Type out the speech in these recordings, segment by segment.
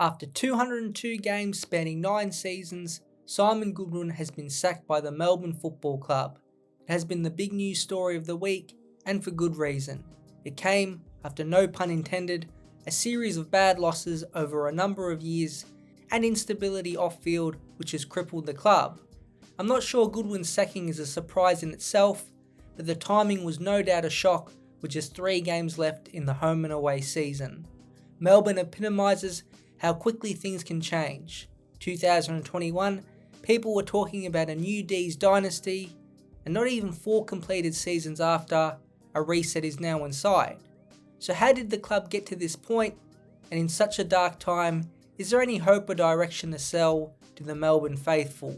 After 202 games spanning 9 seasons, Simon Goodwin has been sacked by the Melbourne Football Club. It has been the big news story of the week, and for good reason. It came, after no pun intended, a series of bad losses over a number of years and instability off-field which has crippled the club. I'm not sure Goodwin's sacking is a surprise in itself, but the timing was no doubt a shock with just 3 games left in the home and away season. Melbourne epitomises how quickly things can change. 2021, people were talking about a new D's dynasty, and not even 4 completed seasons after, a reset is now in sight. So how did the club get to this point? And in such a dark time, is there any hope or direction to sell to the Melbourne faithful?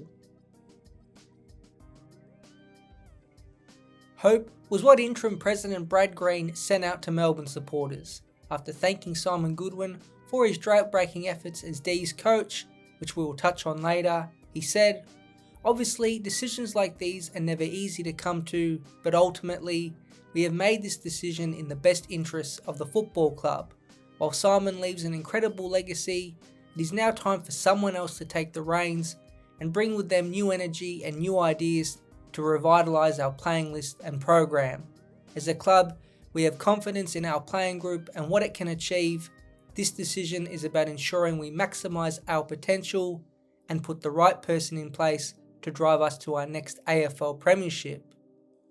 Hope was what interim president Brad Green sent out to Melbourne supporters after thanking Simon Goodwin for his drought-breaking efforts as D's coach, which we will touch on later. He said, "Obviously, decisions like these are never easy to come to, but ultimately, we have made this decision in the best interests of the football club. While Simon leaves an incredible legacy, it is now time for someone else to take the reins and bring with them new energy and new ideas to revitalise our playing list and program. As a club, we have confidence in our playing group and what it can achieve. This decision is about ensuring we maximise our potential and put the right person in place to drive us to our next AFL premiership."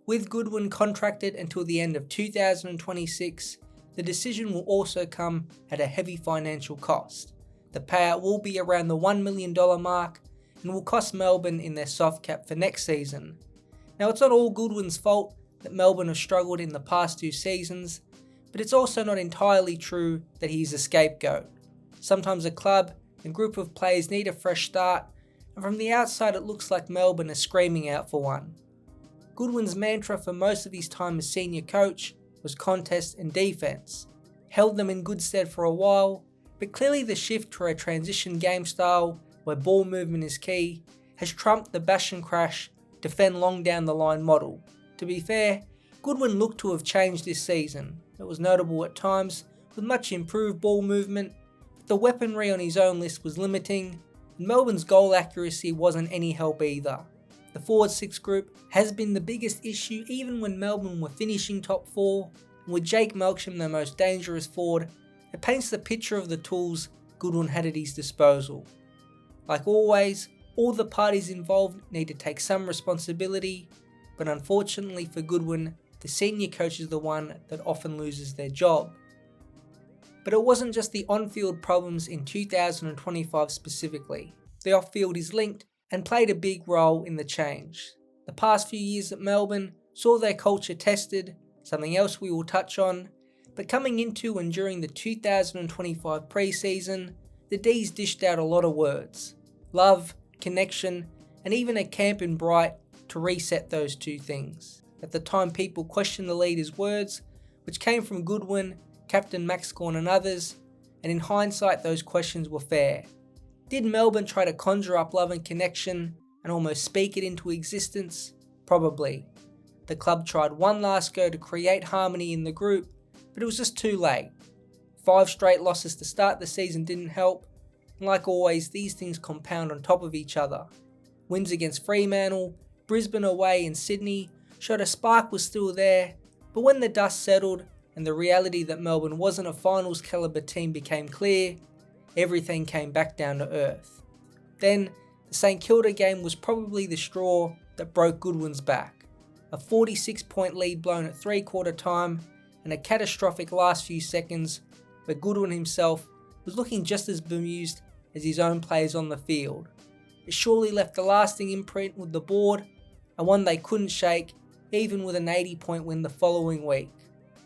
With Goodwin contracted until the end of 2026, the decision will also come at a heavy financial cost. The payout will be around the $1 million mark and will cost Melbourne in their soft cap for next season. Now, it's not all Goodwin's fault that Melbourne have struggled in the past 2 seasons, but it's also not entirely true that he is a scapegoat. Sometimes a club and group of players need a fresh start, and from the outside it looks like Melbourne are screaming out for one. Goodwin's mantra for most of his time as senior coach was contest and defence. Held them in good stead for a while, but clearly the shift to a transition game style where ball movement is key has trumped the bash and crash, defend long down the line model. To be fair, Goodwin looked to have changed this season. It was notable at times with much improved ball movement, but the weaponry on his own list was limiting, and Melbourne's goal accuracy wasn't any help either. The forward 6 group has been the biggest issue even when Melbourne were finishing top 4, and with Jake Melksham the most dangerous forward, it paints the picture of the tools Goodwin had at his disposal. Like always, all the parties involved need to take some responsibility, but unfortunately for Goodwin, the senior coach is the one that often loses their job. But it wasn't just the on-field problems in 2025 specifically. The off-field is linked and played a big role in the change. The past few years at Melbourne saw their culture tested, something else we will touch on, but coming into and during the 2025 pre-season, the D's dished out a lot of words. Love, connection, and even a camp in Bright to reset those 2 things. At the time, people questioned the leader's words, which came from Goodwin, Captain Max Gawn and others, and in hindsight those questions were fair. Did Melbourne try to conjure up love and connection and almost speak it into existence? Probably. The club tried one last go to create harmony in the group, but it was just too late. 5 straight losses to start the season didn't help, and like always, these things compound on top of each other. Wins against Fremantle, Brisbane away and Sydney showed a spark was still there, but when the dust settled and the reality that Melbourne wasn't a finals calibre team became clear, everything came back down to earth. Then, the St Kilda game was probably the straw that broke Goodwin's back. A 46-point lead blown at 3/4 time and a catastrophic last few seconds where Goodwin himself was looking just as bemused as his own players on the field. It surely left a lasting imprint with the board, and one they couldn't shake even with an 80-point win the following week.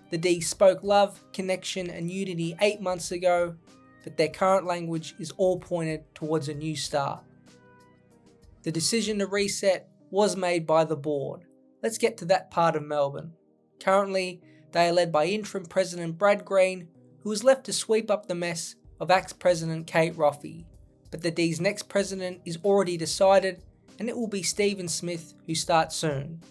The D's spoke love, connection and unity 8 months ago, but their current language is all pointed towards a new start. The decision to reset was made by the board. Let's get to that part of Melbourne. Currently, they are led by interim president Brad Green, who was left to sweep up the mess of ex-president Kate Roffey. But the D's next president is already decided, and it will be Stephen Smith, who starts soon.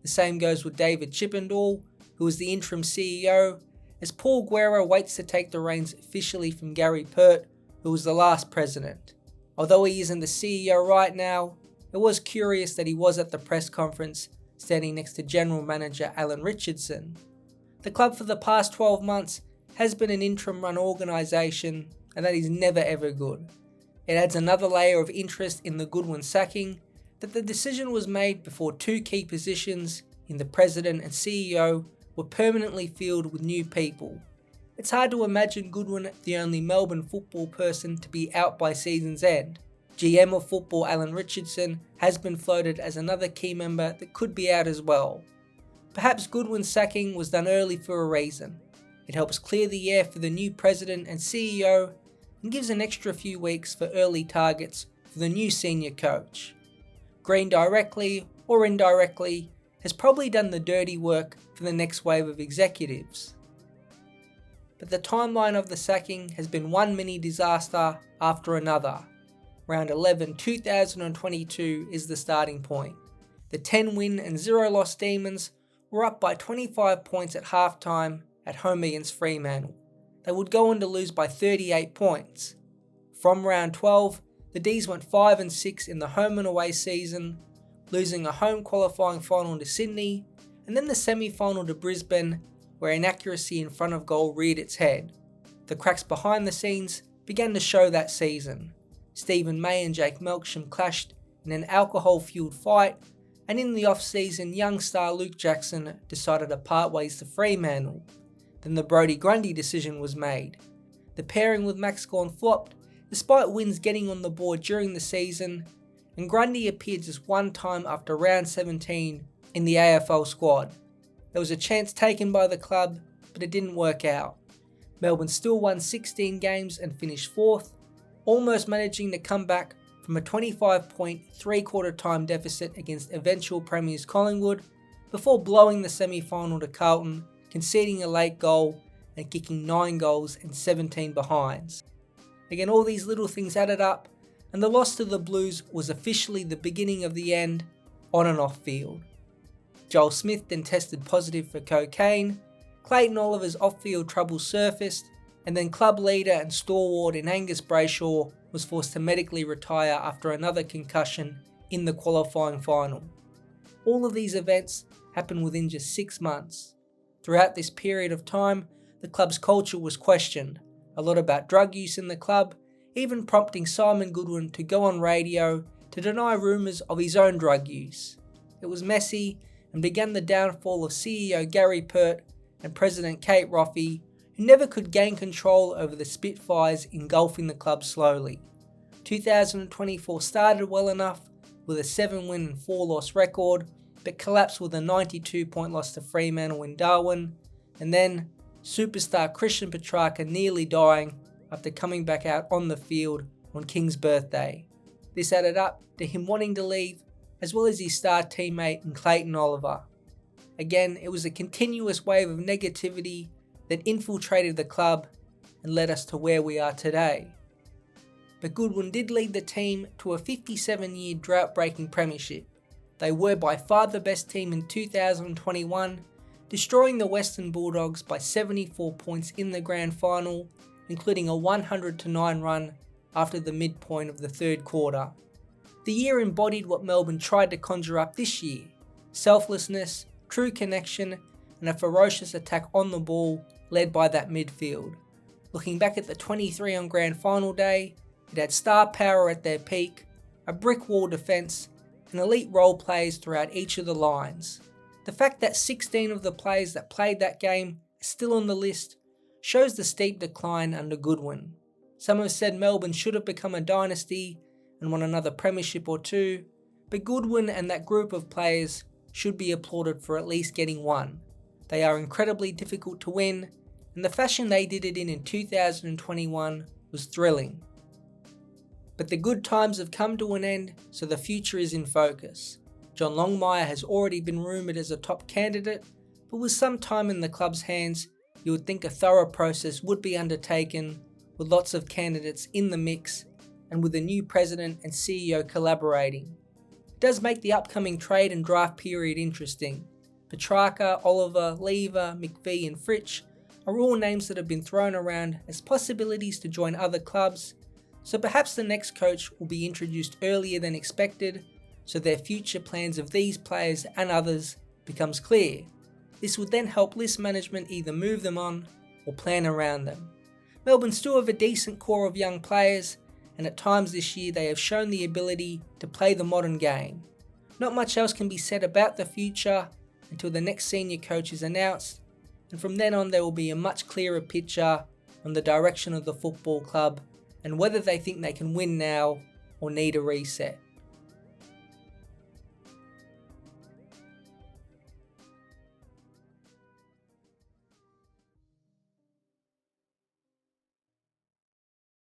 The same goes with David Chippendall, who is the interim CEO, as Paul Guerra waits to take the reins officially from Gary Pert, who was the last president. Although he isn't the CEO right now, it was curious that he was at the press conference standing next to General Manager Alan Richardson. The club for the past 12 months has been an interim run organisation, and that is never ever good. It adds another layer of interest in the Goodwin sacking that the decision was made before two key positions in the president and CEO were permanently filled with new people. It's hard to imagine Goodwin the only Melbourne football person to be out by season's end. GM of football Alan Richardson has been floated as another key member that could be out as well. Perhaps Goodwin's sacking was done early for a reason. It helps clear the air for the new president and CEO and gives an extra few weeks for early targets for the new senior coach. Green directly or indirectly has probably done the dirty work for the next wave of executives. But the timeline of the sacking has been one mini disaster after another. Round 11 2022 is the starting point. The 10-win and 0-loss Demons were up by 25 points at halftime at home against Fremantle. They would go on to lose by 38 points. From round 12, the D's went 5-6 in the home and away season, losing a home qualifying final to Sydney, and then the semi-final to Brisbane, where inaccuracy in front of goal reared its head. The cracks behind the scenes began to show that season. Stephen May and Jake Melksham clashed in an alcohol-fueled fight, and in the off-season, young star Luke Jackson decided to part ways to Fremantle. Then the Brodie Grundy decision was made. The pairing with Max Gawn flopped, despite wins getting on the board during the season, and Grundy appeared just one time after round 17 in the AFL squad. There was a chance taken by the club, but it didn't work out. Melbourne still won 16 games and finished 4th, almost managing to come back from a 25-point three-quarter time deficit against eventual premiers Collingwood, before blowing the semi-final to Carlton, conceding a late goal and kicking 9 goals and 17 behinds. Again, all these little things added up, and the loss to the Blues was officially the beginning of the end on and off field. Joel Smith then tested positive for cocaine, Clayton Oliver's off-field troubles surfaced, and then club leader and stalwart in Angus Brayshaw was forced to medically retire after another concussion in the qualifying final. All of these events happened within just 6 months. Throughout this period of time, the club's culture was questioned, a lot about drug use in the club, even prompting Simon Goodwin to go on radio to deny rumours of his own drug use. It was messy and began the downfall of CEO Gary Pert and President Kate Roffey, who never could gain control over the Spitfires engulfing the club slowly. 2024 started well enough with a 7-win and 4-loss record, but collapsed with a 92-point loss to Fremantle in Darwin, and then superstar Christian Petrarca nearly dying after coming back out on the field on King's birthday. This added up to him wanting to leave, as well as his star teammate in Clayton Oliver. Again, it was a continuous wave of negativity that infiltrated the club and led us to where we are today. But Goodwin did lead the team to a 57-year drought-breaking premiership. They were by far the best team in 2021, destroying the Western Bulldogs by 74 points in the grand final, including a 100-9 run after the midpoint of the third quarter. The year embodied what Melbourne tried to conjure up this year: selflessness, true connection, and a ferocious attack on the ball led by that midfield. Looking back at the 23 on grand final day, it had star power at their peak, a brick wall defence, and elite role players throughout each of the lines. The fact that 16 of the players that played that game are still on the list shows the steep decline under Goodwin. Some have said Melbourne should have become a dynasty and won another premiership or two, but Goodwin and that group of players should be applauded for at least getting one. They are incredibly difficult to win, and the fashion they did it in 2021 was thrilling. But the good times have come to an end, so the future is in focus. John Longmire has already been rumoured as a top candidate, but with some time in the club's hands, you would think a thorough process would be undertaken, with lots of candidates in the mix, and with the new president and CEO collaborating. It does make the upcoming trade and draft period interesting. Petrarca, Oliver, Lever, McVie and Fritsch are all names that have been thrown around as possibilities to join other clubs, So perhaps the next coach will be introduced earlier than expected, so their future plans of these players and others becomes clear. This would then help list management either move them on or plan around them. Melbourne still have a decent core of young players, and at times this year they have shown the ability to play the modern game. Not much else can be said about the future until the next senior coach is announced, and from then on there will be a much clearer picture on the direction of the football club and whether they think they can win now or need a reset.